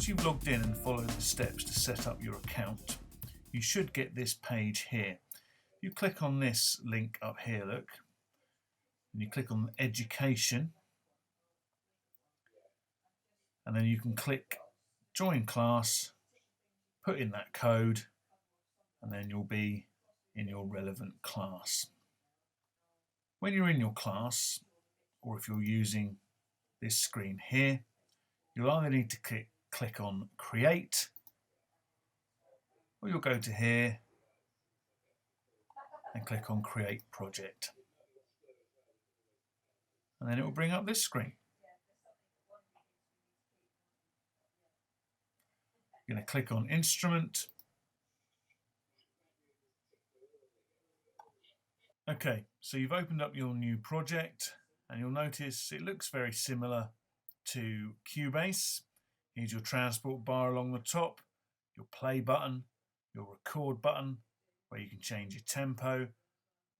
Once you've logged in and followed the steps to set up your account, you should get this page here. You click on this link up here, look, and you click on Education, and then you can click Join Class, put in that code, and then you'll be in your relevant class. When you're in your class, or if you're using this screen here, you'll either need to click on Create, or you'll go to here and click on Create Project. And then it will bring up this screen. You're going to click on Instrument. Okay, so you've opened up your new project and you'll notice it looks very similar to Cubase. Here's your transport bar along the top, your play button, your record button where you can change your tempo,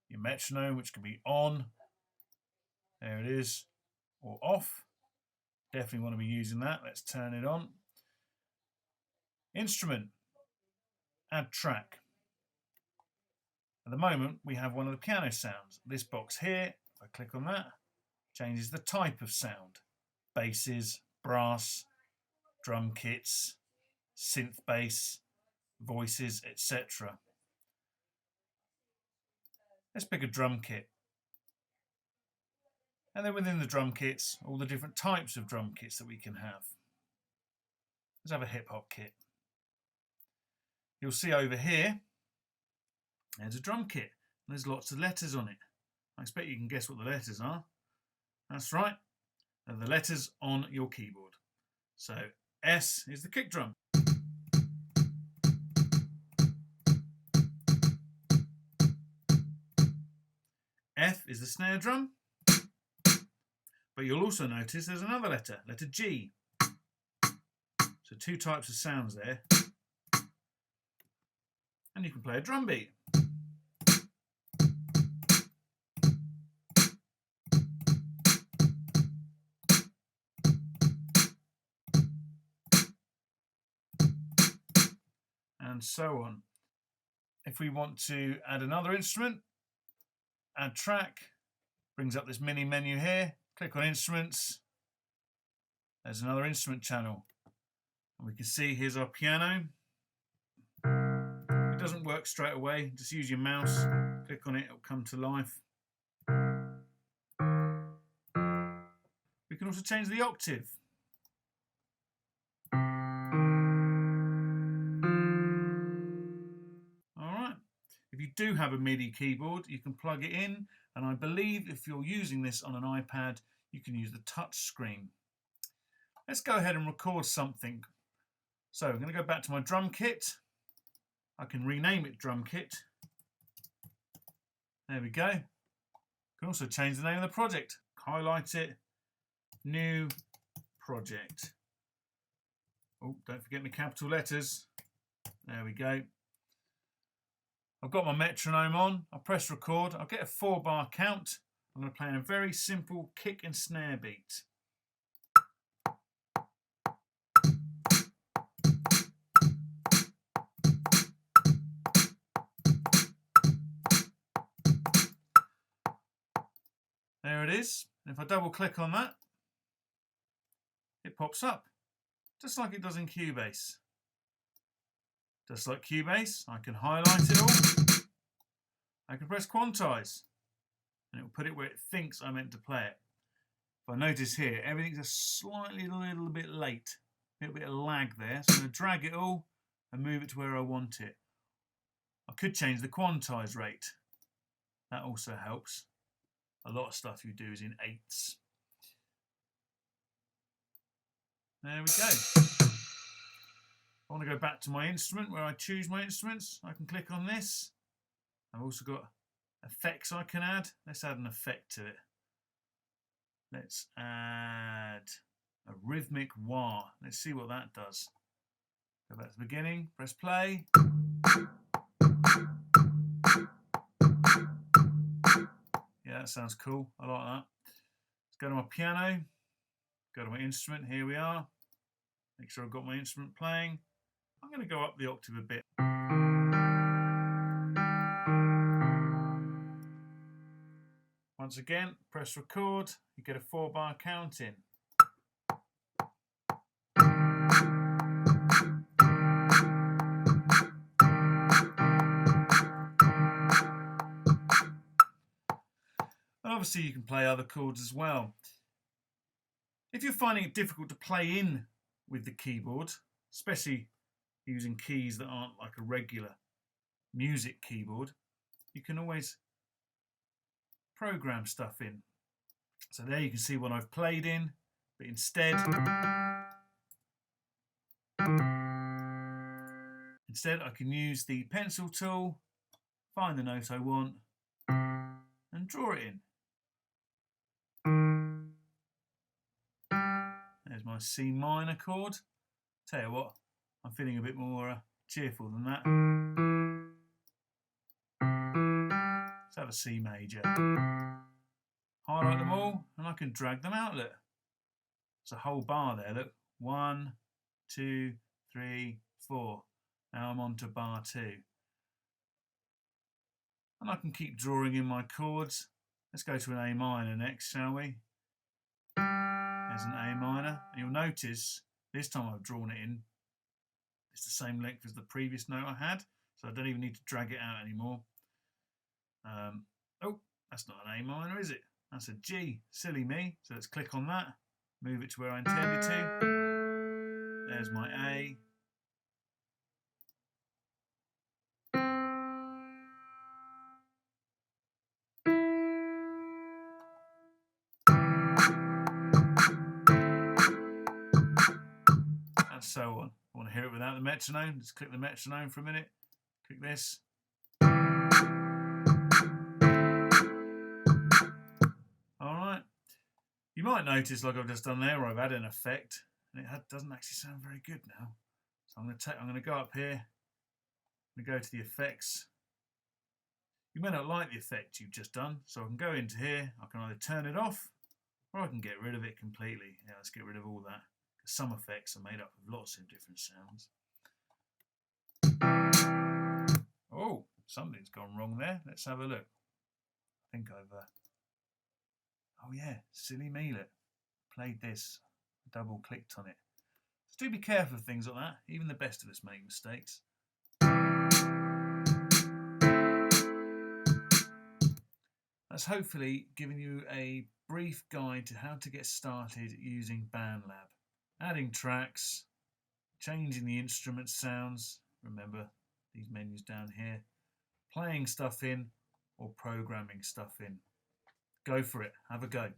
your metronome which can be on, there it is, or off. Definitely want to be using that. Let's turn it on. Instrument, add track. At the moment we have one of the piano sounds. This box here, if I click on that, changes the type of sound. Basses, brass, drum kits, synth bass, voices, etc. Let's pick a drum kit. And then within the drum kits, all the different types of drum kits that we can have. Let's have a hip hop kit. You'll see over here, there's a drum kit. And there's lots of letters on it. I expect you can guess what the letters are. That's right, they're the letters on your keyboard. So S is the kick drum. F is the snare drum. But you'll also notice there's another letter, letter G. So two types of sounds there. And you can play a drum beat. And so on. If we want to add another instrument, add track, brings up this mini menu here, click on Instruments, there's another instrument channel. And we can see here's our piano. It doesn't work straight away, just use your mouse, click on it, it'll come to life. We can also change the octave. Alright, if you do have a MIDI keyboard, you can plug it in, and I believe if you're using this on an iPad, you can use the touch screen. Let's go ahead and record something. So I'm going to go back to my drum kit. I can rename it drum kit. There we go. I can also change the name of the project. Highlight it. New project. Oh, don't forget my capital letters. There we go. I've got my metronome on. I'll press record. I'll get a 4-bar count. I'm going to play in a very simple kick and snare beat. There it is. And if I double click on that, it pops up, just like it does in Cubase. Just like Cubase, I can highlight it all. I can press quantize, and it will put it where it thinks I meant to play it. If I notice here, everything's a little bit late, a little bit of lag there. So I'm going to drag it all and move it to where I want it. I could change the quantize rate. That also helps. A lot of stuff you do is in 8ths. There we go. I want to go back to my instrument where I choose my instruments. I can click on this. I've also got effects I can add. Let's add an effect to it. Let's add a rhythmic wah. Let's see what that does. Go back to the beginning, press play. Yeah, that sounds cool. I like that. Let's go to my piano. Go to my instrument. Here we are. Make sure I've got my instrument playing. I'm going to go up the octave a bit. Once again, press record, you get a 4-bar count in. And obviously you can play other chords as well. If you're finding it difficult to play in with the keyboard, especially using keys that aren't like a regular music keyboard, you can always program stuff in. So there you can see what I've played in, but instead I can use the pencil tool, find the note I want, and draw it in. There's my C minor chord. Tell you what, I'm feeling a bit more cheerful than that. Let's have a C major. Highlight them all, and I can drag them out, look. There's a whole bar there, look. 1, 2, 3, 4. Now I'm on to bar 2. And I can keep drawing in my chords. Let's go to an A minor next, shall we? There's an A minor. And you'll notice, this time I've drawn it in, it's the same length as the previous note I had, so I don't even need to drag it out anymore. Oh, that's not an A minor, is it? That's a G. Silly me. So let's click on that, move it to where I intended to. There's my A. And so on. I want to hear it without the metronome. Just click the metronome for a minute. Click this. Alright. You might notice, like I've just done there, where I've added an effect, and it doesn't actually sound very good now. So I'm going to go up here. I'm going to go to the effects. You may not like the effect you've just done, so I can go into here. I can either turn it off, or I can get rid of it completely. Yeah, let's get rid of all that. Because some effects are made up of lots of different sounds. Oh, something's gone wrong there. Let's have a look. I think I've... oh yeah, silly me, look. Played this, double clicked on it. So do be careful of things like that. Even the best of us make mistakes. That's hopefully given you a brief guide to how to get started using BandLab. Adding tracks, changing the instrument sounds, remember these menus down here, playing stuff in or programming stuff in. Go for it, have a go.